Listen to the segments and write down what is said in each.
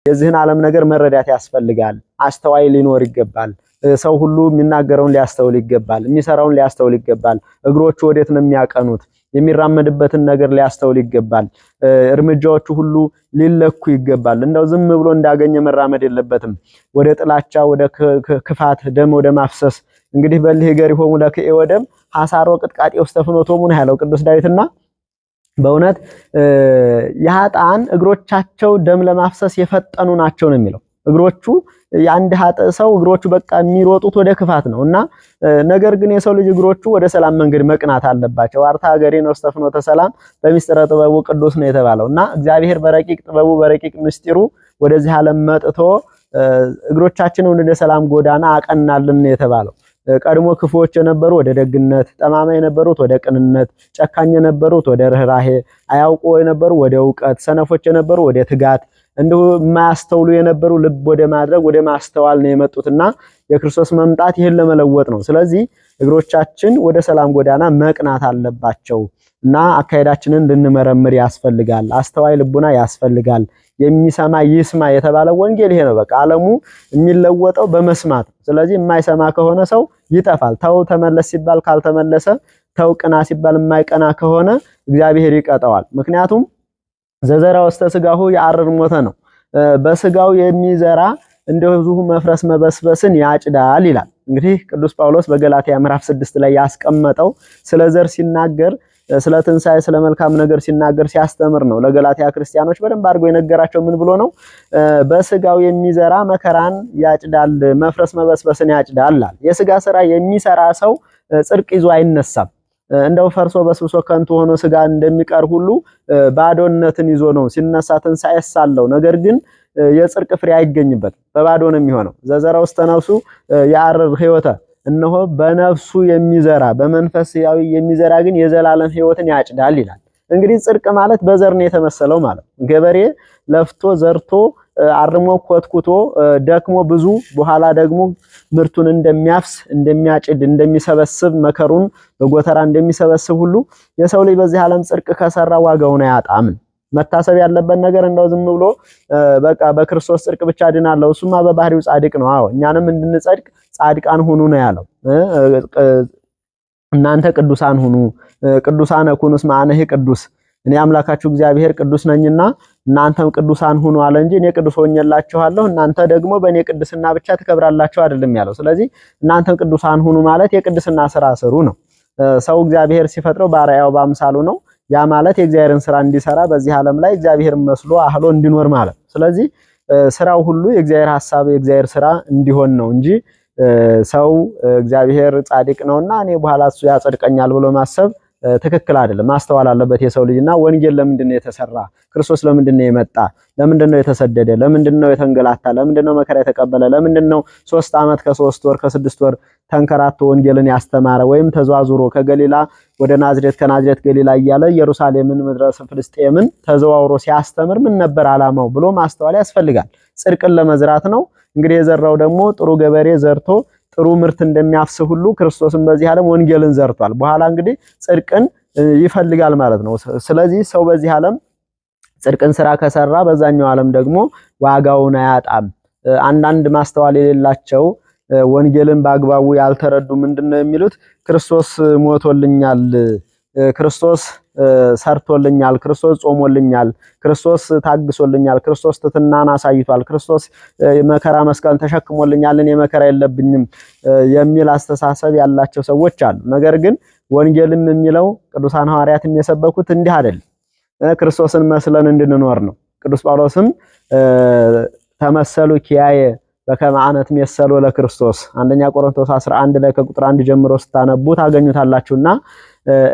የዚህን ዓለም ነገር መረዳት ያስፈልጋል። አስተዋይ ሊኖር ይገባል። ሰው ሁሉ የሚናገረውን ሊያስተውል ይገባል። የሚሰራውን ሊያስተውል ይገባል። እግሮቹ ወዴት ነው የሚያቀኑት? የሚራመድበትን ነገር ሊያስተውል ይገባል። እርምጃዎቹ ሁሉ ሊለኩ ይገባል። እንደው ዝም ብሎ እንዳገኘ መራመድ የለበትም። ወደ ጥላቻ፣ ወደ ክፋት፣ ደም ወደ ማፍሰስ እንግዲህ በልህ ገሪሆሙ ለክኤ ወደም ሐሳሮ ቅጥቃጤ ውስጥ ተፍኖቶሙ ነው ያለው ቅዱስ ዳዊትና በእውነት የኃጥአን እግሮቻቸው ደም ለማፍሰስ የፈጠኑ ናቸው ነው የሚለው። እግሮቹ የአንድ ኃጥእ ሰው እግሮቹ በቃ የሚሮጡት ወደ ክፋት ነውና ነገር ግን የሰው ልጅ እግሮቹ ወደ ሰላም መንገድ መቅናት አለባቸው። አርታ ሀገሬን ውስጥ ፍኖተ ሰላም በሚስጥረ ጥበቡ ቅዱስ ነው የተባለውና እግዚአብሔር በረቂቅ ጥበቡ በረቂቅ ምስጢሩ ወደዚህ ዓለም መጥቶ እግሮቻችንን ወደ ሰላም ጎዳና አቀናልን ነው የተባለው። ቀድሞ ክፉዎች የነበሩ ወደ ደግነት፣ ጠማማ የነበሩት ወደ ቅንነት፣ ጨካኝ የነበሩት ወደ ርህራሄ፣ አያውቁ የነበሩ ወደ ዕውቀት፣ ሰነፎች የነበሩ ወደ ትጋት፣ እንዲሁ የማያስተውሉ የነበሩ ልብ ወደ ማድረግ ወደ ማስተዋል ነው የመጡትና የክርስቶስ መምጣት ይህን ለመለወጥ ነው። ስለዚህ እግሮቻችን ወደ ሰላም ጎዳና መቅናት አለባቸው እና አካሄዳችንን ልንመረምር ያስፈልጋል። አስተዋይ ልቡና ያስፈልጋል። የሚሰማ ይስማ የተባለው ወንጌል ይሄ ነው። በቃ ዓለሙ የሚለወጠው በመስማት ነው። ስለዚህ የማይሰማ ከሆነ ሰው ይጠፋል። ተው ተመለስ ሲባል ካልተመለሰ፣ ተው ቅና ሲባል የማይቀና ከሆነ እግዚአብሔር ይቀጣዋል። ምክንያቱም ዘዘራ ውስተ ስጋሁ ያአርር ሞተ ነው። በስጋው የሚዘራ እንደዚሁ መፍረስ መበስበስን ያጭዳል ይላል። እንግዲህ ቅዱስ ጳውሎስ በገላትያ ምዕራፍ 6 ላይ ያስቀመጠው ስለ ዘር ሲናገር ስለ ትንሣኤ ስለ መልካም ነገር ሲናገር ሲያስተምር ነው። ለገላትያ ክርስቲያኖች በደንብ አድርጎ የነገራቸው ምን ብሎ ነው? በስጋው የሚዘራ መከራን ያጭዳል፣ መፍረስ መበስበስን ያጭዳል። የስጋ ስራ የሚሰራ ሰው ጽድቅ ይዞ አይነሳም። እንደው ፈርሶ በስብሶ ከንቱ ሆኖ ስጋ እንደሚቀር ሁሉ ባዶነትን ይዞ ነው ሲነሳ ትንሣኤ ሳለው። ነገር ግን የጽድቅ ፍሬ አይገኝበትም፣ በባዶ ነው የሚሆነው። ዘዘራ ውስተ ነፍሱ ያአርር ሕይወተ፣ እነሆ በነፍሱ የሚዘራ በመንፈሳዊ የሚዘራ ግን የዘላለም ሕይወትን ያጭዳል ይላል። እንግዲህ ጽድቅ ማለት በዘር ነው የተመሰለው ማለት ነው። ገበሬ ለፍቶ ዘርቶ አርሞ ኮትኩቶ ደክሞ ብዙ በኋላ ደግሞ ምርቱን እንደሚያፍስ እንደሚያጭድ እንደሚሰበስብ መከሩን በጎተራ እንደሚሰበስብ ሁሉ የሰው ልጅ በዚህ ዓለም ጽድቅ ከሰራ ዋጋውን አያጣም። መታሰብ ያለበት ነገር እንደው ዝም ብሎ በቃ በክርስቶስ ጽድቅ ብቻ ድናለሁ እሱማ በባህሪው ጻድቅ ነው። አዎ እኛንም እንድንጸድቅ ጻድቃን ሁኑ ነው ያለው። እናንተ ቅዱሳን ሁኑ ቅዱሳን ኩኑስ ማአነህ ቅዱስ፣ እኔ አምላካችሁ እግዚአብሔር ቅዱስ ነኝና እናንተም ቅዱሳን ሁኑ አለ እንጂ እኔ ቅዱስ ሆኜላችኋለሁ እናንተ ደግሞ በእኔ ቅድስና ብቻ ትከብራላችሁ አይደለም ያለው። ስለዚህ እናንተም ቅዱሳን ሁኑ ማለት የቅድስና ስራ ስሩ ነው። ሰው እግዚአብሔር ሲፈጥረው በአርአያው በአምሳሉ ነው። ያ ማለት የእግዚአብሔርን ስራ እንዲሰራ በዚህ ዓለም ላይ እግዚአብሔርን መስሎ አህሎ እንዲኖር ማለት። ስለዚህ ስራው ሁሉ የእግዚአብሔር ሐሳብ የእግዚአብሔር ስራ እንዲሆን ነው እንጂ ሰው እግዚአብሔር ጻድቅ ነውና እኔ በኋላ እሱ ያጸድቀኛል ብሎ ማሰብ ትክክል አይደለም። ማስተዋል አለበት የሰው ልጅና ወንጌል ለምንድን ነው የተሰራ? ክርስቶስ ለምንድን ነው የመጣ? ለምንድን ነው የተሰደደ? ለምንድን ነው የተንገላታ? ለምንድን ነው መከራ የተቀበለ? ለምንድን ነው 3 ዓመት ከ3 ወር ከ6 ወር ተንከራቶ ወንጌልን ያስተማረ? ወይም ተዟዙሮ ከገሊላ ወደ ናዝሬት ከናዝሬት ገሊላ እያለ ኢየሩሳሌምን ምድረ ፍልስጤምን ተዘዋውሮ ሲያስተምር ምን ነበር ዓላማው ብሎ ማስተዋል ያስፈልጋል። ጽድቅን ለመዝራት ነው። እንግዲህ የዘራው ደግሞ ጥሩ ገበሬ ዘርቶ ጥሩ ምርት እንደሚያፍስ ሁሉ ክርስቶስን በዚህ ዓለም ወንጌልን ዘርቷል። በኋላ እንግዲህ ጽድቅን ይፈልጋል ማለት ነው። ስለዚህ ሰው በዚህ ዓለም ጽድቅን ስራ ከሰራ በዛኛው ዓለም ደግሞ ዋጋውን አያጣም። አንዳንድ ማስተዋል የሌላቸው ወንጌልን በአግባቡ ያልተረዱ ምንድነው የሚሉት? ክርስቶስ ሞቶልኛል፣ ክርስቶስ ሰርቶልኛል፣ ክርስቶስ ጾሞልኛል፣ ክርስቶስ ታግሶልኛል፣ ክርስቶስ ትሕትናን አሳይቷል፣ ክርስቶስ መከራ መስቀልን ተሸክሞልኛል፣ እኔ መከራ የለብኝም የሚል አስተሳሰብ ያላቸው ሰዎች አሉ። ነገር ግን ወንጌልም የሚለው ቅዱሳን ሐዋርያትም የሰበኩት እንዲህ አይደለም። ክርስቶስን መስለን እንድንኖር ነው። ቅዱስ ጳውሎስም ተመሰሉ ኪያየ በከመ አነ እትሜሰሎ ለክርስቶስ አንደኛ ቆሮንቶስ 11 ላይ ከቁጥር 1 ጀምሮ ስታነቡ ታገኙታላችሁና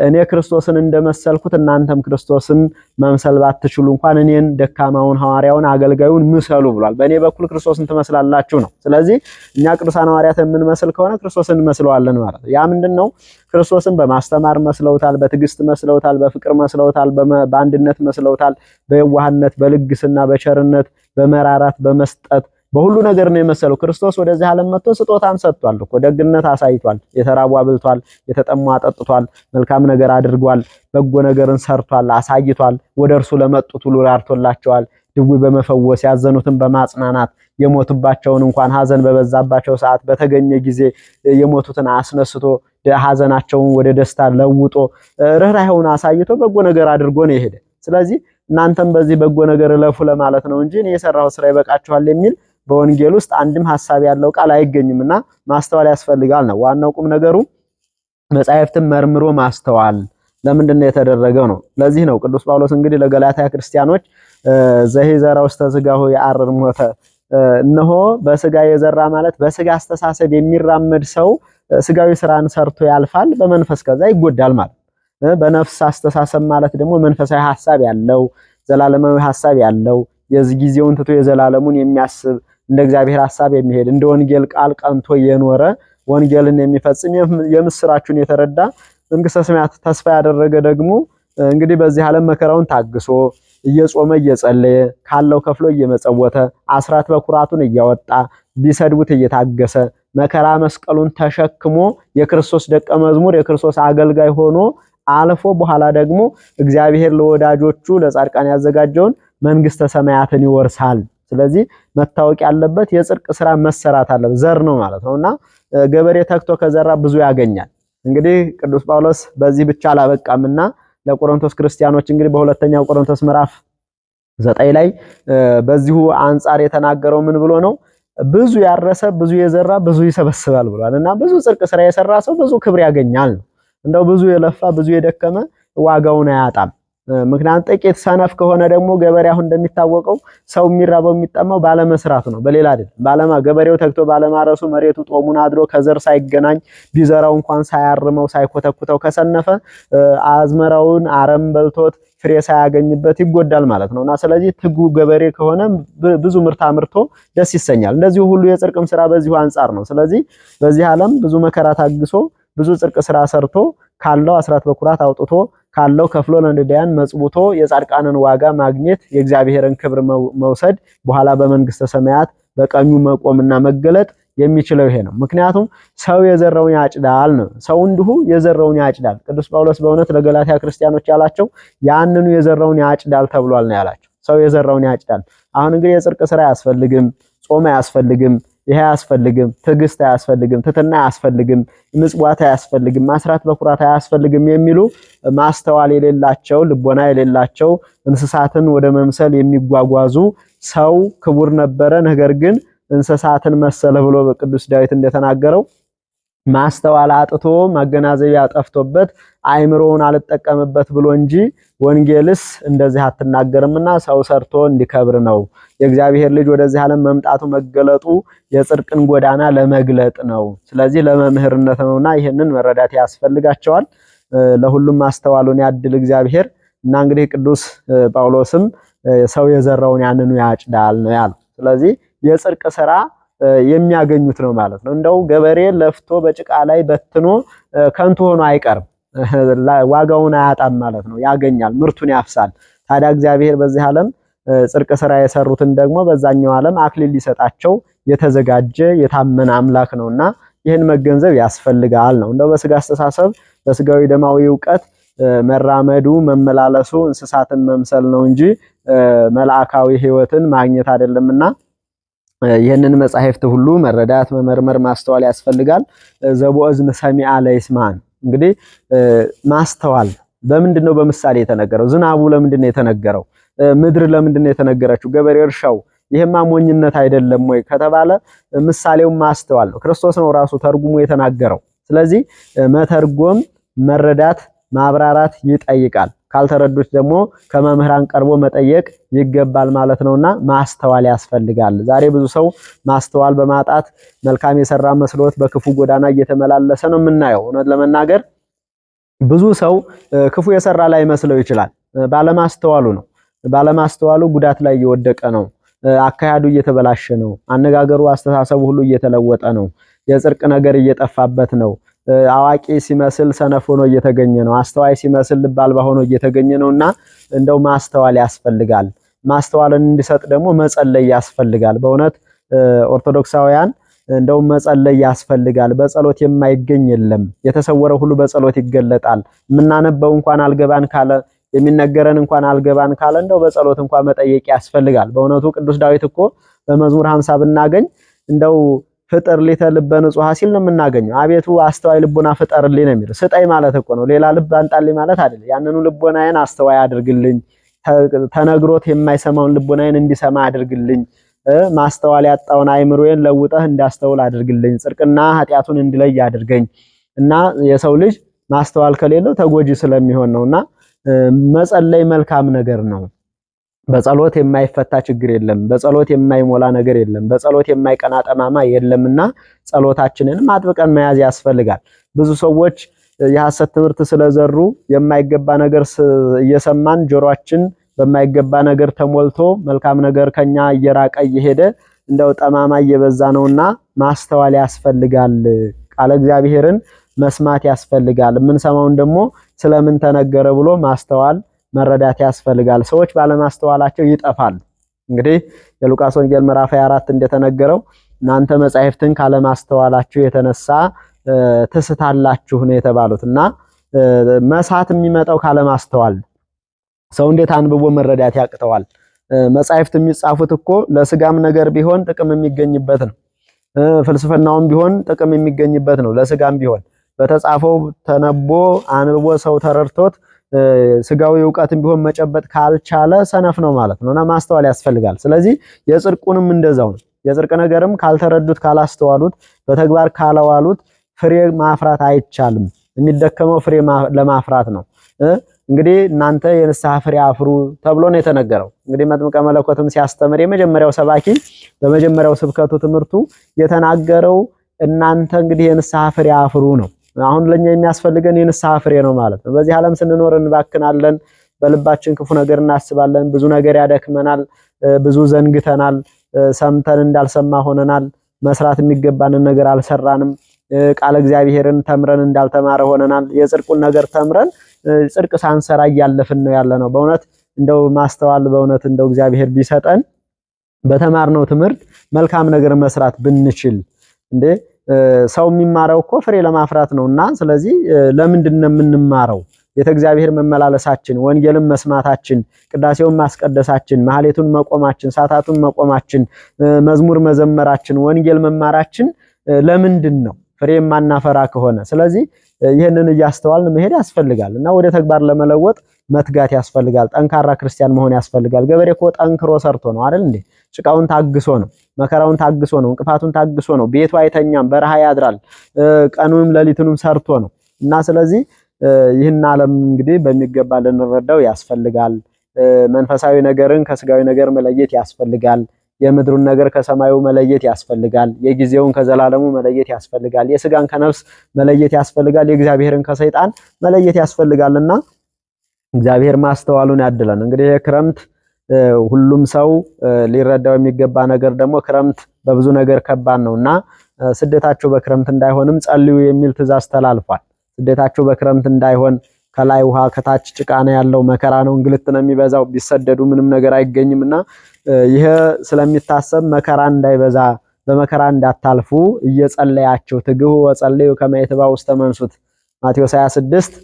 እኔ ክርስቶስን እንደመሰልኩት እናንተም ክርስቶስን መምሰል ባትችሉ እንኳን እኔን ደካማውን ሐዋርያውን አገልጋዩን ምሰሉ ብሏል። በእኔ በኩል ክርስቶስን ትመስላላችሁ ነው። ስለዚህ እኛ ቅዱሳን ሐዋርያት የምንመስል ከሆነ ክርስቶስን እንመስለዋለን ማለት ነው። ያ ምንድነው? ክርስቶስን በማስተማር መስለውታል፣ በትዕግስት መስለውታል፣ በፍቅር መስለውታል፣ በአንድነት መስለውታል፣ በየዋህነት በልግስና በቸርነት በመራራት በመስጠት በሁሉ ነገር ነው የመሰለው። ክርስቶስ ወደዚህ ዓለም መጥቶ ስጦታን ሰጥቷል እኮ። ደግነት አሳይቷል፣ የተራቡ አብልቷል፣ የተጠሙ አጠጥቷል፣ መልካም ነገር አድርጓል፣ በጎ ነገርን ሰርቷል፣ አሳይቷል። ወደ እርሱ ለመጡት ሁሉ ራርቶላቸዋል። ድውይ በመፈወስ ያዘኑትን በማጽናናት የሞቱባቸውን እንኳን ሐዘን በበዛባቸው ሰዓት በተገኘ ጊዜ የሞቱትን አስነስቶ ሐዘናቸውን ወደ ደስታ ለውጦ ርህራሄውን አሳይቶ በጎ ነገር አድርጎ ነው የሄደ። ስለዚህ እናንተም በዚህ በጎ ነገር እለፉ ለማለት ነው እንጂ እኔ የሰራው ስራ ይበቃችኋል የሚል በወንጌል ውስጥ አንድም ሐሳብ ያለው ቃል አይገኝምና ማስተዋል ያስፈልጋል ነው ዋናው ቁም ነገሩ። መጻሕፍትን መርምሮ ማስተዋል ለምንድነው የተደረገው ነው። ለዚህ ነው ቅዱስ ጳውሎስ እንግዲህ ለገላትያ ክርስቲያኖች ዘሂዘራ ውስተ ሥጋሁ የአርር ሞተ፣ እነሆ በስጋ የዘራ ማለት በስጋ አስተሳሰብ የሚራመድ ሰው ስጋዊ ስራን ሰርቶ ያልፋል፣ በመንፈስ ከዛ ይጎዳል ማለት። በነፍስ አስተሳሰብ ማለት ደግሞ መንፈሳዊ ሐሳብ ያለው ዘላለማዊ ሐሳብ ያለው የዚህ ጊዜውን ትቶ የዘላለሙን የሚያስብ እንደ እግዚአብሔር ሐሳብ የሚሄድ እንደ ወንጌል ቃል ቀንቶ የኖረ ወንጌልን የሚፈጽም የምስራቹን የተረዳ መንግሥተ ሰማያት ተስፋ ያደረገ ደግሞ እንግዲህ በዚህ ዓለም መከራውን ታግሶ እየጾመ እየጸለየ ካለው ከፍሎ እየመጸወተ አስራት በኩራቱን እያወጣ ቢሰድቡት እየታገሰ መከራ መስቀሉን ተሸክሞ የክርስቶስ ደቀ መዝሙር የክርስቶስ አገልጋይ ሆኖ አልፎ በኋላ ደግሞ እግዚአብሔር ለወዳጆቹ ለጻድቃን ያዘጋጀውን መንግሥተ ሰማያትን ይወርሳል። ስለዚህ መታወቅ ያለበት የጽድቅ ስራ መሰራት አለበት። ዘር ነው ማለት ነውና ገበሬ ተክቶ ከዘራ ብዙ ያገኛል። እንግዲህ ቅዱስ ጳውሎስ በዚህ ብቻ አላበቃምና ለቆሮንቶስ ክርስቲያኖች እንግዲህ በሁለተኛው ቆሮንቶስ ምዕራፍ 9 ላይ በዚሁ አንጻር የተናገረው ምን ብሎ ነው? ብዙ ያረሰ ብዙ የዘራ ብዙ ይሰበስባል ብሏልና ብዙ ጽድቅ ስራ የሰራ ሰው ብዙ ክብር ያገኛል ነው። እንደው ብዙ የለፋ ብዙ የደከመ ዋጋውን አያጣም። ምክንያቱም ጥቂት ሰነፍ ከሆነ ደግሞ ገበሬ አሁን እንደሚታወቀው ሰው የሚራበው የሚጠማው ባለመስራቱ ነው፣ በሌላ አይደለም። ገበሬው ተግቶ ባለማረሱ መሬቱ ጦሙን አድሮ ከዘር ሳይገናኝ ቢዘራው እንኳን ሳያርመው ሳይኮተኩተው ከሰነፈ አዝመራውን አረም በልቶት ፍሬ ሳያገኝበት ይጎዳል ማለት ነውና ስለዚህ ትጉ ገበሬ ከሆነ ብዙ ምርት አምርቶ ደስ ይሰኛል። እንደዚሁ ሁሉ የጽድቅም ስራ በዚሁ አንጻር ነው። ስለዚህ በዚህ ዓለም ብዙ መከራ ታግሶ ብዙ ጽድቅ ስራ ሰርቶ ካለው አስራት በኩራት አውጥቶ ካለው ከፍሎ ለነዳያን መጽውቶ የጻድቃንን ዋጋ ማግኘት የእግዚአብሔርን ክብር መውሰድ በኋላ በመንግስተ ሰማያት በቀኙ መቆምና መገለጥ የሚችለው ይሄ ነው። ምክንያቱም ሰው የዘራውን ያጭዳል ነው። ሰው እንዲሁ የዘራውን ያጭዳል። ቅዱስ ጳውሎስ በእውነት ለገላትያ ክርስቲያኖች ያላቸው ያንኑ የዘራውን ያጭዳል ተብሏል ነው ያላቸው። ሰው የዘራውን ያጭዳል። አሁን እንግዲህ የጽድቅ ስራ አያስፈልግም፣ ጾም አያስፈልግም፣ ይሄ አያስፈልግም፣ ትዕግስት አያስፈልግም፣ ትሕትና አያስፈልግም፣ ምጽዋት አያስፈልግም፣ አስራት በኩራት አያስፈልግም የሚሉ ማስተዋል የሌላቸው ልቦና የሌላቸው እንስሳትን ወደ መምሰል የሚጓጓዙ ሰው ክቡር ነበረ ነገር ግን እንስሳትን መሰለ ብሎ በቅዱስ ዳዊት እንደተናገረው ማስተዋል አጥቶ ማገናዘቢያ ጠፍቶበት አይምሮውን አልጠቀምበት ብሎ እንጂ ወንጌልስ እንደዚህ አትናገርምና ሰው ሰርቶ እንዲከብር ነው። የእግዚአብሔር ልጅ ወደዚህ ዓለም መምጣቱ መገለጡ የጽድቅን ጎዳና ለመግለጥ ነው። ስለዚህ ለመምህርነት ነውና ይሄንን መረዳት ያስፈልጋቸዋል። ለሁሉም ማስተዋሉን ያድል እግዚአብሔር እና እንግዲህ ቅዱስ ጳውሎስም ሰው የዘራውን ያንኑ ያጭዳል ነው ያለው። ስለዚህ የጽድቅ ስራ የሚያገኙት ነው ማለት ነው። እንደው ገበሬ ለፍቶ በጭቃ ላይ በትኖ ከንቱ ሆኖ አይቀርም፣ ዋጋውን አያጣም ማለት ነው። ያገኛል፣ ምርቱን ያፍሳል። ታዲያ እግዚአብሔር በዚህ ዓለም ጽድቅ ስራ የሰሩትን ደግሞ በዛኛው ዓለም አክሊል ሊሰጣቸው የተዘጋጀ የታመነ አምላክ ነውና ይህን መገንዘብ ያስፈልጋል ነው። እንደው በስጋ አስተሳሰብ በስጋዊ ደማዊ ዕውቀት መራመዱ መመላለሱ እንስሳትን መምሰል ነው እንጂ መልአካዊ ሕይወትን ማግኘት አይደለምና ይህንን መጻሕፍት ሁሉ መረዳት መመርመር ማስተዋል ያስፈልጋል። ዘቦእዝን ሰሚዐ ለይስማዕ እንግዲህ ማስተዋል በምንድነው በምሳሌ የተነገረው? ዝናቡ ለምንድነው የተነገረው? ምድር ለምንድነው የተነገረችው? ገበሬ እርሻው ይሄማ ሞኝነት አይደለም ወይ ከተባለ ምሳሌው ማስተዋል ነው። ክርስቶስ ነው ራሱ ተርጉሞ የተናገረው። ስለዚህ መተርጎም መረዳት ማብራራት ይጠይቃል። ካልተረዱት ደግሞ ከመምህራን ቀርቦ መጠየቅ ይገባል ማለት ነውና ማስተዋል ያስፈልጋል። ዛሬ ብዙ ሰው ማስተዋል በማጣት መልካም የሰራ መስሎት በክፉ ጎዳና እየተመላለሰ ነው የምናየው። እውነት ለመናገር ብዙ ሰው ክፉ የሰራ ላይ መስለው ይችላል። ባለማስተዋሉ ነው። ባለማስተዋሉ ጉዳት ላይ እየወደቀ ነው። አካሄዱ እየተበላሸ ነው። አነጋገሩ፣ አስተሳሰቡ ሁሉ እየተለወጠ ነው። የጽድቅ ነገር እየጠፋበት ነው። አዋቂ ሲመስል ሰነፍ ሆኖ እየተገኘ ነው። አስተዋይ ሲመስል ልብ አልባ ሆኖ እየተገኘ ነውና እንደው ማስተዋል ያስፈልጋል። ማስተዋልን እንዲሰጥ ደግሞ መጸለይ ያስፈልጋል። በእውነት ኦርቶዶክሳውያን እንደው መጸለይ ያስፈልጋል። በጸሎት የማይገኝ የለም። የተሰወረ ሁሉ በጸሎት ይገለጣል። የምናነበው እንኳን አልገባን ካለ የሚነገረን እንኳን አልገባን ካለ እንደው በጸሎት እንኳን መጠየቅ ያስፈልጋል። በእውነቱ ቅዱስ ዳዊት እኮ በመዝሙር 50 ብናገኝ እንደው ፍጥር ሊተ ልበ ንጹሐ ሲል ነው የምናገኘው። አቤቱ አስተዋይ ልቦና ፍጠርልኝ ነው የሚለው። ስጠኝ ማለት እኮ ነው፣ ሌላ ልብ አንጣልኝ ማለት አይደለም። ያንኑ ልቦናዬን አስተዋይ አድርግልኝ፣ ተነግሮት የማይሰማውን ልቦናዬን እንዲሰማ አድርግልኝ፣ ማስተዋል ያጣውን አይምሮዬን ለውጠህ እንዳስተውል አድርግልኝ፣ ጽድቅና ኃጢአቱን እንድለይ አድርገኝ እና የሰው ልጅ ማስተዋል ከሌለው ተጎጂ ስለሚሆን ነውና መጸለይ መልካም ነገር ነው። በጸሎት የማይፈታ ችግር የለም። በጸሎት የማይሞላ ነገር የለም። በጸሎት የማይቀና ጠማማ የለምና ጸሎታችንን አጥብቀን መያዝ ያስፈልጋል። ብዙ ሰዎች የሐሰት ትምህርት ስለዘሩ የማይገባ ነገር እየሰማን ጆሮአችን በማይገባ ነገር ተሞልቶ መልካም ነገር ከኛ እየራቀ እየሄደ እንደው ጠማማ እየበዛ ነውና ማስተዋል ያስፈልጋል። ቃለ እግዚአብሔርን መስማት ያስፈልጋል። የምንሰማውን ደግሞ ስለምን ተነገረ ብሎ ማስተዋል መረዳት ያስፈልጋል። ሰዎች ባለማስተዋላቸው ይጠፋሉ። እንግዲህ የሉቃስ ወንጌል ምዕራፍ 24 እንደተነገረው እናንተ መጻሕፍትን ካለማስተዋላችሁ የተነሳ ትስታላችሁ ነው የተባሉትና መሳት የሚመጣው ካለማስተዋል። ሰው እንዴት አንብቦ መረዳት ያቅተዋል? መጻሕፍት የሚጻፉት እኮ ለስጋም ነገር ቢሆን ጥቅም የሚገኝበት ነው። ፍልስፍናውም ቢሆን ጥቅም የሚገኝበት ነው። ለስጋም ቢሆን በተጻፈው ተነቦ አንብቦ ሰው ተረድቶት ስጋዊ ዕውቀትም ቢሆን መጨበጥ ካልቻለ ሰነፍ ነው ማለት ነውና ማስተዋል ያስፈልጋል። ስለዚህ የጽድቁንም እንደዛው ነው። የጽድቅ ነገርም ካልተረዱት ካላስተዋሉት በተግባር ካላዋሉት ፍሬ ማፍራት አይቻልም። የሚደከመው ፍሬ ለማፍራት ነው። እንግዲህ እናንተ የንስሐ ፍሬ አፍሩ ተብሎ ነው የተነገረው። እንግዲህ መጥምቀ መለኮትም ሲያስተምር የመጀመሪያው ሰባኪ በመጀመሪያው ስብከቱ ትምህርቱ የተናገረው እናንተ እንግዲህ የንስሐ ፍሬ አፍሩ ነው። አሁን ለኛ የሚያስፈልገን የንስሐ ፍሬ ነው ማለት ነው። በዚህ ዓለም ስንኖር እንባክናለን፣ በልባችን ክፉ ነገር እናስባለን፣ ብዙ ነገር ያደክመናል፣ ብዙ ዘንግተናል፣ ሰምተን እንዳልሰማ ሆነናል፣ መስራት የሚገባንን ነገር አልሰራንም፣ ቃለ እግዚአብሔርን ተምረን እንዳልተማረ ሆነናል። የጽድቁን ነገር ተምረን ጽድቅ ሳንሰራ እያለፍን ነው ያለነው። በእውነት እንደው ማስተዋል በእውነት እንደው እግዚአብሔር ቢሰጠን በተማርነው ትምህርት መልካም ነገር መስራት ብንችል እንዴ ሰው የሚማረው እኮ ፍሬ ለማፍራት ነውና፣ ስለዚህ ለምንድን ነው የምንማረው? ቤተ እግዚአብሔር መመላለሳችን፣ ወንጌልን መስማታችን፣ ቅዳሴውን ማስቀደሳችን፣ ማህሌቱን መቆማችን፣ ሰዓታቱን መቆማችን፣ መዝሙር መዘመራችን፣ ወንጌል መማራችን ለምንድን ነው? ፍሬ ማናፈራ ከሆነ ስለዚህ ይህንን እያስተዋልን መሄድ ያስፈልጋል እና ወደ ተግባር ለመለወጥ መትጋት ያስፈልጋል። ጠንካራ ክርስቲያን መሆን ያስፈልጋል። ገበሬ እኮ ጠንክሮ ሰርቶ ነው አይደል እንዴ? ጭቃውን ታግሶ ነው፣ መከራውን ታግሶ ነው፣ እንቅፋቱን ታግሶ ነው። ቤቱ አይተኛም፣ በረሃ ያድራል፣ ቀኑንም ሌሊቱንም ሰርቶ ነው እና ስለዚህ ይህን ዓለም እንግዲህ በሚገባ ልንረዳው ያስፈልጋል። መንፈሳዊ ነገርን ከስጋዊ ነገር መለየት ያስፈልጋል። የምድሩን ነገር ከሰማዩ መለየት ያስፈልጋል። የጊዜውን ከዘላለሙ መለየት ያስፈልጋል። የስጋን ከነፍስ መለየት ያስፈልጋል። የእግዚአብሔርን ከሰይጣን መለየት ያስፈልጋልና እግዚአብሔር ማስተዋሉን ያድለን። እንግዲህ የክረምት ሁሉም ሰው ሊረዳው የሚገባ ነገር ደግሞ ክረምት በብዙ ነገር ከባድ ነውና ስደታችሁ በክረምት እንዳይሆንም ጸልዩ የሚል ትእዛዝ ተላልፏል። ስደታችሁ በክረምት እንዳይሆን ከላይ ውሃ ከታች ጭቃ ነው ያለው፣ መከራ ነው፣ እንግልት ነው የሚበዛው። ቢሰደዱ ምንም ነገር አይገኝምና ይሄ ስለሚታሰብ መከራ እንዳይበዛ በመከራ እንዳታልፉ እየጸለያችሁ ትግሁ ወጸልዩ ከመ ይትባኡ ውስተ መንሱት ማቴዎስ 26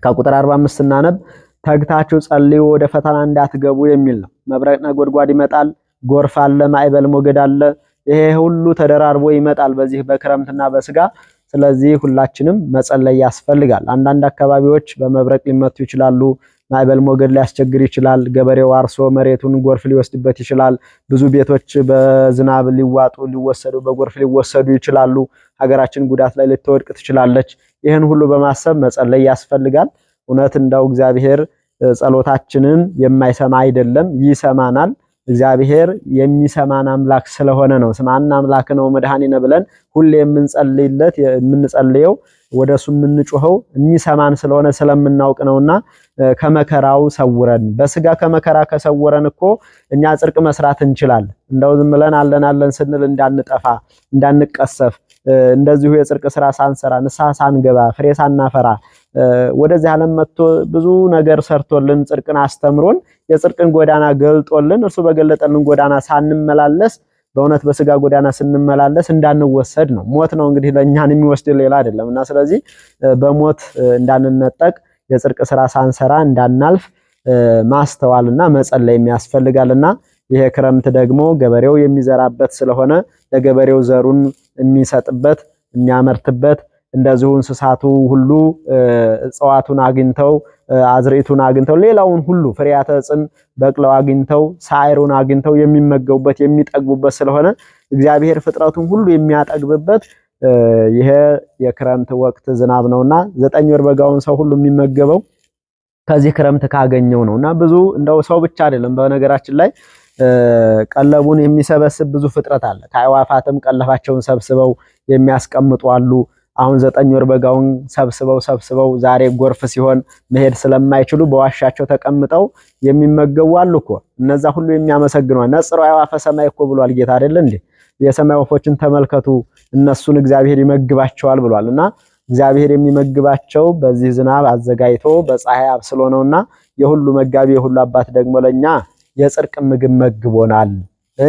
ከቁጥር 45 ስናነብ ተግታችሁ ጸልዩ ወደ ፈተና እንዳትገቡ የሚል ነው። መብረቅ ነጎድጓድ ይመጣል፣ ጎርፍ አለ፣ ማዕበል ሞገድ አለ። ይሄ ሁሉ ተደራርቦ ይመጣል በዚህ በክረምትና በስጋ። ስለዚህ ሁላችንም መጸለይ ያስፈልጋል። አንዳንድ አካባቢዎች በመብረቅ ሊመቱ ይችላሉ። ማዕበል ሞገድ ሊያስቸግር ይችላል። ገበሬው አርሶ መሬቱን ጎርፍ ሊወስድበት ይችላል። ብዙ ቤቶች በዝናብ ሊወሰዱ በጎርፍ ሊወሰዱ ይችላሉ። ሀገራችን ጉዳት ላይ ልትወድቅ ትችላለች። ይህን ሁሉ በማሰብ መጸለይ ያስፈልጋል። እውነት እንዳው እግዚአብሔር ጸሎታችንን የማይሰማ አይደለም፣ ይሰማናል። እግዚአብሔር የሚሰማን አምላክ ስለሆነ ነው። ስማና አምላክ ነው መድኃኒነ ብለን ሁሌ የምንጸልይለት የምንጸልየው ወደሱ የምንጮኸው የሚሰማን ስለሆነ ስለምናውቅ ነውና ከመከራው ሰውረን። በስጋ ከመከራ ከሰውረን እኮ እኛ ጽድቅ መስራት እንችላለን። እንደው ዝም ብለን አለን ስንል እንዳንጠፋ እንዳንቀሰፍ፣ እንደዚሁ የጽድቅ ስራ ሳንሰራ ንስሐ ሳንገባ ፍሬ ሳናፈራ ወደዚህ ዓለም መጥቶ ብዙ ነገር ሰርቶልን ጽድቅን አስተምሮን የጽድቅን ጎዳና ገልጦልን እርሱ በገለጠልን ጎዳና ሳንመላለስ በእውነት በስጋ ጎዳና ስንመላለስ እንዳንወሰድ ነው። ሞት ነው እንግዲህ ለእኛን የሚወስድ ሌላ አይደለም እና ስለዚህ በሞት እንዳንነጠቅ የጽድቅ ስራ ሳንሰራ እንዳናልፍ ማስተዋልና መጸለይ ያስፈልጋልና ይሄ ክረምት ደግሞ ገበሬው የሚዘራበት ስለሆነ ለገበሬው ዘሩን የሚሰጥበት የሚያመርትበት እንደዚሁ እንስሳቱ ሁሉ እጽዋቱን አግኝተው አዝርዕቱን አግኝተው ሌላውን ሁሉ ፍሬያተ ጽን በቅለው አግኝተው ሳይሩን አግኝተው የሚመገቡበት የሚጠግቡበት ስለሆነ እግዚአብሔር ፍጥረቱን ሁሉ የሚያጠግብበት ይሄ የክረምት ወቅት ዝናብ ነውና 9 ወር በጋውን ሰው ሁሉ የሚመገበው ከዚህ ክረምት ካገኘው ነውና ብዙ እንደው ሰው ብቻ አይደለም በነገራችን ላይ ቀለቡን የሚሰበስብ ብዙ ፍጥረት አለ። ከአዕዋፋትም ቀለባቸውን ሰብስበው የሚያስቀምጡ አሉ። አሁን 9 ወር በጋውን ሰብስበው ዛሬ ጎርፍ ሲሆን መሄድ ስለማይችሉ በዋሻቸው ተቀምጠው የሚመገቡ አሉ እኮ። እነዛ ሁሉ የሚያመሰግኑ ነጽሮ አዕዋፈ ሰማይ እኮ ብሏል ጌታ አይደል እንዴ? የሰማይ ወፎችን ተመልከቱ እነሱን እግዚአብሔር ይመግባቸዋል ብሏልና እግዚአብሔር የሚመግባቸው በዚህ ዝናብ አዘጋጅቶ በፀሐይ አብስሎ ነውና የሁሉ መጋቢ የሁሉ አባት ደግሞ ለኛ የጽድቅ ምግብ መግቦናል።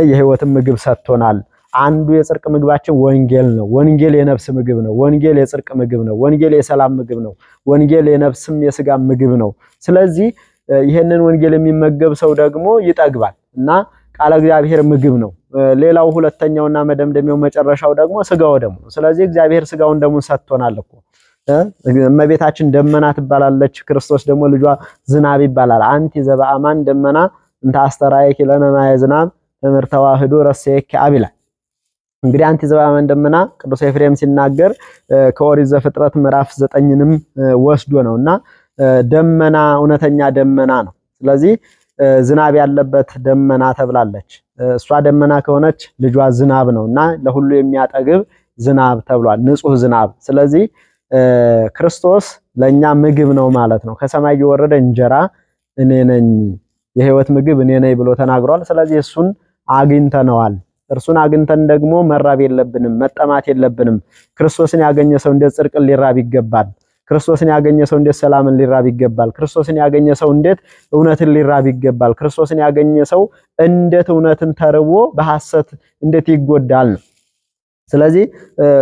የሕይወትን ምግብ ሰጥቶናል። አንዱ የጽድቅ ምግባችን ወንጌል ነው። ወንጌል የነፍስ ምግብ ነው። ወንጌል የጽድቅ ምግብ ነው። ወንጌል የሰላም ምግብ ነው። ወንጌል የነፍስም የስጋ ምግብ ነው። ስለዚህ ይሄንን ወንጌል የሚመገብ ሰው ደግሞ ይጠግባል እና ቃለ እግዚአብሔር ምግብ ነው። ሌላው ሁለተኛውና መደምደሚያው መጨረሻው ደግሞ ስጋው ደሙ ነው። ስለዚህ እግዚአብሔር ስጋውን ደሙን ሰጥቶናል እኮ። እመቤታችን ደመና ትባላለች። ክርስቶስ ደግሞ ልጇ ዝናብ ይባላል። አንቲ ዘበአማን ደመና እንተ አስተራየኪ ለነ ማየ ዝናብ ትምህርተ ተዋህዶ ረሰየኪ አቢላ። እንግዲህ አንቲ ዘበአማን ደመና ቅዱስ ኤፍሬም ሲናገር ከኦሪት ዘፍጥረት ምዕራፍ 9ንም ወስዶ ነውና ደመና እውነተኛ ደመና ነው። ስለዚህ ዝናብ ያለበት ደመና ተብላለች። እሷ ደመና ከሆነች ልጇ ዝናብ ነውና ለሁሉ የሚያጠግብ ዝናብ ተብሏል፣ ንጹህ ዝናብ። ስለዚህ ክርስቶስ ለኛ ምግብ ነው ማለት ነው። ከሰማይ የወረደ እንጀራ እኔ ነኝ፣ የሕይወት ምግብ እኔ ነኝ ብሎ ተናግሯል። ስለዚህ እሱን አግኝተነዋል። እርሱን አግኝተን ደግሞ መራብ የለብንም፣ መጠማት የለብንም። ክርስቶስን ያገኘ ሰው እንዴት ጽድቅን ሊራብ ይገባል? ክርስቶስን ያገኘ ሰው እንዴት ሰላምን ሊራብ ይገባል? ክርስቶስን ያገኘ ሰው እንዴት እውነትን ሊራብ ይገባል? ክርስቶስን ያገኘ ሰው እንዴት እውነትን ተርቦ በሐሰት እንዴት ይጎዳል ነው። ስለዚህ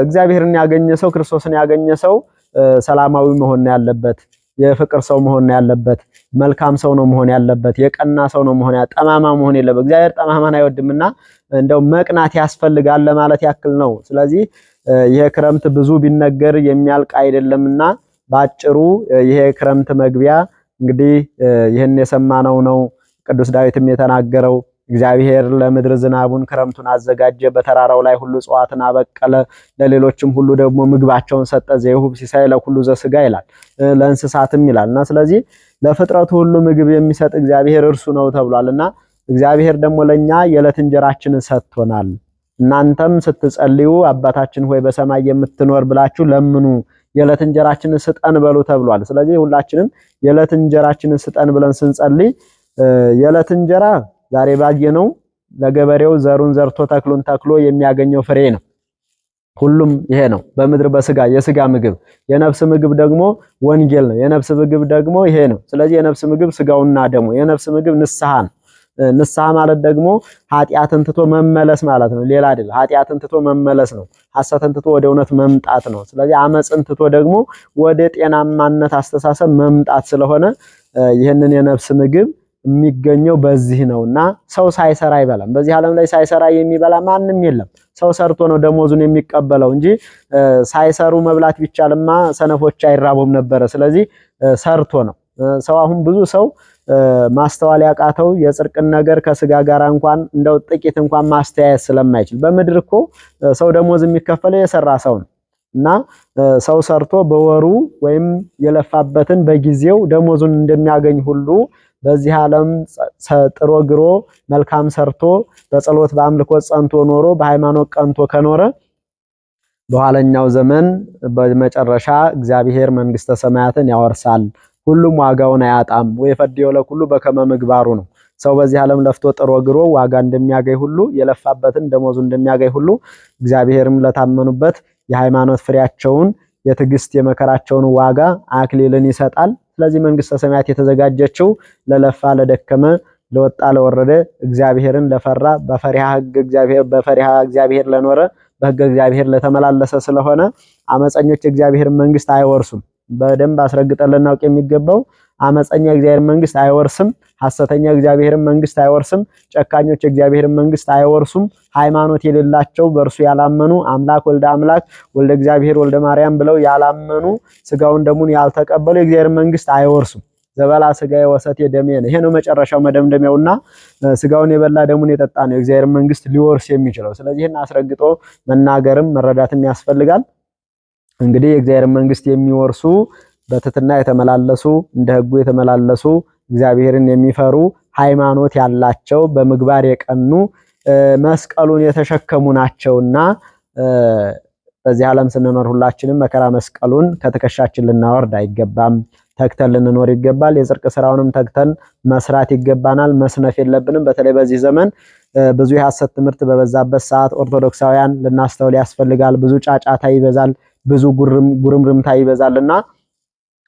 እግዚአብሔርን ያገኘ ሰው ክርስቶስን ያገኘ ሰው ሰላማዊ መሆን ያለበት፣ የፍቅር ሰው መሆን ያለበት፣ መልካም ሰው ነው መሆን ያለበት፣ የቀና ሰው ነው መሆን ያለበት፣ ጠማማ መሆን የለበት። እግዚአብሔር ጠማማን አይወድምና እንደው መቅናት ያስፈልጋል ለማለት ያክል ነው። ስለዚህ ይሄ ክረምት ብዙ ቢነገር የሚያልቅ አይደለምና ባጭሩ ይሄ ክረምት መግቢያ እንግዲህ ይህን የሰማነው ነው። ቅዱስ ዳዊትም የተናገረው እግዚአብሔር ለምድር ዝናቡን ክረምቱን አዘጋጀ፣ በተራራው ላይ ሁሉ እጽዋትን አበቀለ፣ ለሌሎችም ሁሉ ደግሞ ምግባቸውን ሰጠ፣ ዘይሁብ ሲሳይ ለኩሉ ዘሥጋ ይላል፣ ለእንስሳትም ይላልና ስለዚህ ለፍጥረቱ ሁሉ ምግብ የሚሰጥ እግዚአብሔር እርሱ ነው ተብሏልና እግዚአብሔር ደግሞ ለኛ የዕለት እንጀራችንን ሰጥቶናል። እናንተም ስትጸልዩ አባታችን ሆይ በሰማይ የምትኖር ብላችሁ ለምኑ የዕለት እንጀራችንን ስጠን በሉ ተብሏል። ስለዚህ ሁላችንም የዕለት እንጀራችንን ስጠን ብለን ስንጸልይ የዕለት እንጀራ ዛሬ ባየነው ለገበሬው ዘሩን ዘርቶ ተክሉን ተክሎ የሚያገኘው ፍሬ ነው። ሁሉም ይሄ ነው በምድር በስጋ የስጋ ምግብ። የነፍስ ምግብ ደግሞ ወንጌል ነው። የነፍስ ምግብ ደግሞ ይሄ ነው። ስለዚህ የነፍስ ምግብ ስጋውና ደሙ፣ የነፍስ ምግብ ንስሐ ነው። ንስሐ ማለት ደግሞ ኃጢአትን ትቶ መመለስ ማለት ነው። ሌላ አይደል። ኃጢአትን ትቶ መመለስ ነው። ሐሰትን ትቶ ወደ እውነት መምጣት ነው። ስለዚህ አመጽን ትቶ ደግሞ ወደ ጤናማነት አስተሳሰብ መምጣት ስለሆነ ይህንን የነፍስ ምግብ የሚገኘው በዚህ ነውና ሰው ሳይሰራ አይበላም። በዚህ ዓለም ላይ ሳይሰራ የሚበላ ማንም የለም። ሰው ሰርቶ ነው ደሞዙን የሚቀበለው እንጂ ሳይሰሩ መብላት ቢቻልማ ሰነፎች አይራቡም ነበረ። ስለዚህ ሰርቶ ነው ሰው። አሁን ብዙ ሰው ማስተዋል ያቃተው የጽድቅን ነገር ከስጋ ጋር እንኳን እንደው ጥቂት እንኳን ማስተያየት ስለማይችል በምድር እኮ ሰው ደሞዝ የሚከፈለው የሰራ ሰው ነው እና ሰው ሰርቶ በወሩ ወይም የለፋበትን በጊዜው ደሞዙን እንደሚያገኝ ሁሉ በዚህ ዓለም ጥሮ ግሮ መልካም ሰርቶ በጸሎት በአምልኮት ጸንቶ ኖሮ በሃይማኖት ቀንቶ ከኖረ በኋለኛው ዘመን በመጨረሻ እግዚአብሔር መንግስተ ሰማያትን ያወርሳል። ሁሉም ዋጋውን አያጣም። ወይፈድዮ ለኩሉ በከመ ምግባሩ ነው። ሰው በዚህ ዓለም ለፍቶ ጥሮ ግሮ ዋጋ እንደሚያገኝ ሁሉ የለፋበትን ደሞዙ እንደሚያገኝ ሁሉ እግዚአብሔርም ለታመኑበት የሃይማኖት ፍሬያቸውን የትዕግስት የመከራቸውን ዋጋ አክሊልን ይሰጣል። ስለዚህ መንግስተ ሰማያት የተዘጋጀችው ለለፋ ለደከመ ለወጣ ለወረደ እግዚአብሔርን ለፈራ በፈሪሃ እግዚአብሔር ለኖረ በሕገ እግዚአብሔር ለተመላለሰ ስለሆነ አመፀኞች የእግዚአብሔርን መንግስት አይወርሱም። በደንብ አስረግጠን ልናውቅ የሚገባው አመፀኛ እግዚአብሔር መንግስት አይወርስም፣ ሐሰተኛ እግዚአብሔር መንግስት አይወርስም፣ ጨካኞች እግዚአብሔር መንግስት አይወርሱም። ሃይማኖት የሌላቸው በእርሱ ያላመኑ አምላክ ወልደ እግዚአብሔር ወልደ ማርያም ብለው ያላመኑ ስጋውን ደሙን ያልተቀበሉ የእግዚአብሔር መንግስት አይወርሱም። ዘበላ ስጋዬ ወሰቴ ደሜ ነው። ይሄ ነው መጨረሻው መደምደሚያውና ስጋውን የበላ ደሙን የጠጣ ነው የእግዚአብሔር መንግስት ሊወርስ የሚችለው። ስለዚህ ይሄን አስረግጦ መናገርም መረዳትም ያስፈልጋል። እንግዲህ የእግዚአብሔር መንግስት የሚወርሱ በትሕትና የተመላለሱ እንደ ሕጉ የተመላለሱ እግዚአብሔርን የሚፈሩ ሃይማኖት ያላቸው በምግባር የቀኑ መስቀሉን የተሸከሙ ናቸውና በዚህ ዓለም ስንኖር ሁላችንም መከራ መስቀሉን ከትከሻችን ልናወርድ አይገባም። ተግተን ልንኖር ይገባል። የጽድቅ ስራውንም ተግተን መስራት ይገባናል። መስነፍ የለብንም። በተለይ በዚህ ዘመን ብዙ የሐሰት ትምህርት በበዛበት ሰዓት ኦርቶዶክሳውያን ልናስተውል ያስፈልጋል። ብዙ ጫጫታ ይበዛል፣ ብዙ ጉርምርምታ ይበዛልና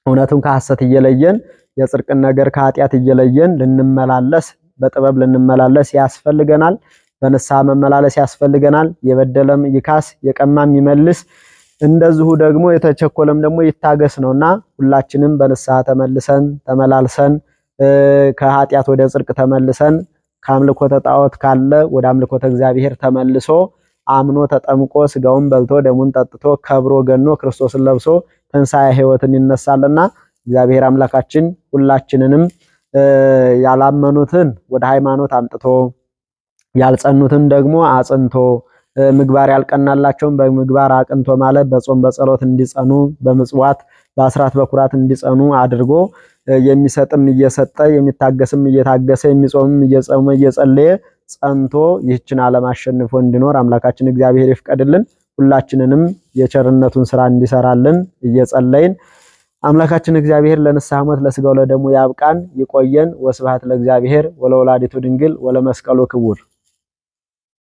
እውነቱን ከሐሰት እየለየን የጽድቅን ነገር ከኃጢአት እየለየን ልንመላለስ በጥበብ ልንመላለስ ያስፈልገናል። በንስሐ መመላለስ ያስፈልገናል። የበደለም ይካስ የቀማም ይመልስ፣ እንደዚሁ ደግሞ የተቸኮለም ደግሞ ይታገስ ነውና ሁላችንም በንስሐ ተመላልሰን ከኃጢአት ወደ ጽድቅ ተመልሰን ከአምልኮተ ጣዖት ካለ ወደ አምልኮተ እግዚአብሔር ተመልሶ አምኖ ተጠምቆ ስጋውን በልቶ ደሙን ጠጥቶ ከብሮ ገኖ ክርስቶስን ለብሶ ትንሣኤ ሕይወትን ይነሳልና እግዚአብሔር አምላካችን ሁላችንንም ያላመኑትን ወደ ሃይማኖት አምጥቶ ያልጸኑትን ደግሞ አጽንቶ ምግባር ያልቀናላቸውን በምግባር አቅንቶ ማለት በጾም በጸሎት እንዲጸኑ በምጽዋት በአስራት በኩራት እንዲጸኑ አድርጎ የሚሰጥም እየሰጠ የሚታገስም እየታገሰ የሚጾምም እየጾመ እየጸለየ ጸንቶ ይህችን ዓለም አሸንፎ እንዲኖር አምላካችን እግዚአብሔር ይፍቀድልን። ሁላችንንም የቸርነቱን ስራ እንዲሰራልን እየጸለይን አምላካችን እግዚአብሔር ለንስሐ ሞት ለስጋው ለደሙ ያብቃን፣ ይቆየን። ወስብሐት ለእግዚአብሔር ወለወላዲቱ ድንግል ወለመስቀሉ ክቡር።